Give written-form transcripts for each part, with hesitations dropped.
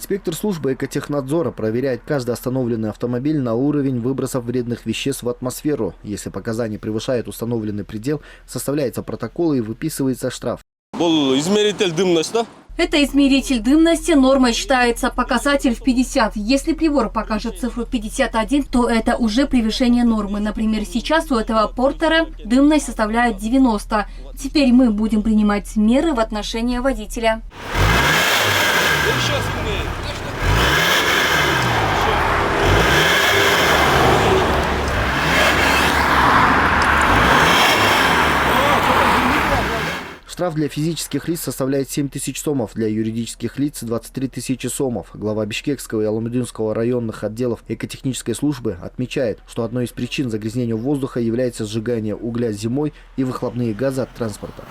Инспектор службы экотехнадзора проверяет каждый остановленный автомобиль на уровень выбросов вредных веществ в атмосферу. Если показания превышают установленный предел, составляется протокол и выписывается штраф. Это измеритель дымности. Нормой считается показатель в 50. Если прибор покажет цифру 51, то это уже превышение нормы. Например, сейчас у этого портера дымность составляет 90. Теперь мы будем принимать меры в отношении водителя. Штраф для физических лиц составляет 7 тысяч сомов, для юридических лиц 23 тысячи сомов. Глава Бишкекского и Аламудинского районных отделов экотехнической службы отмечает, что одной из причин загрязнения воздуха является сжигание угля зимой и выхлопные газы от транспорта.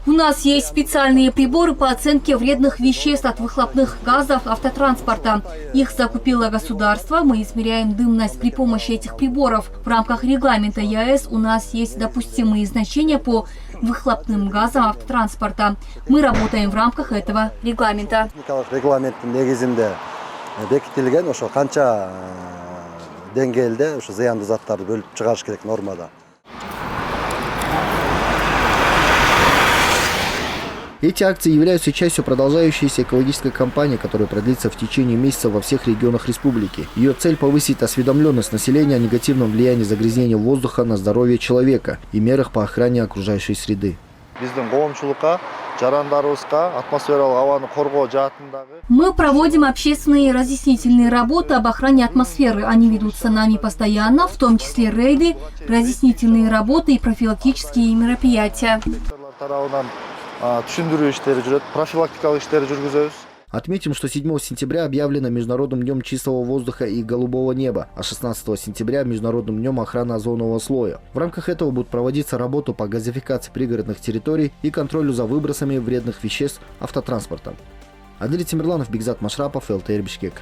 У нас есть специальные приборы по оценке вредных веществ от выхлопных газов автотранспорта. Их закупило государство. Мы измеряем дымность при помощи этих приборов. В рамках регламента ЕАЭС у нас есть допустимые значения по выхлопным газам автотранспорта. Мы работаем в рамках этого регламента. Эти акции являются частью продолжающейся экологической кампании, которая продлится в течение месяца во всех регионах республики. Ее цель – повысить осведомленность населения о негативном влиянии загрязнения воздуха на здоровье человека и мерах по охране окружающей среды. Мы проводим общественные разъяснительные работы об охране атмосферы. Они ведутся нами постоянно, в том числе рейды, разъяснительные работы и профилактические мероприятия. Отметим, что 7 сентября объявлено Международным днем чистого воздуха и голубого неба, а 16 сентября – Международным днем охраны озонового слоя. В рамках этого будет проводиться работа по газификации пригородных территорий и контролю за выбросами вредных веществ автотранспортом. Адель Тимирланов, Бигзат Машрапов, ЛТР Бишкек.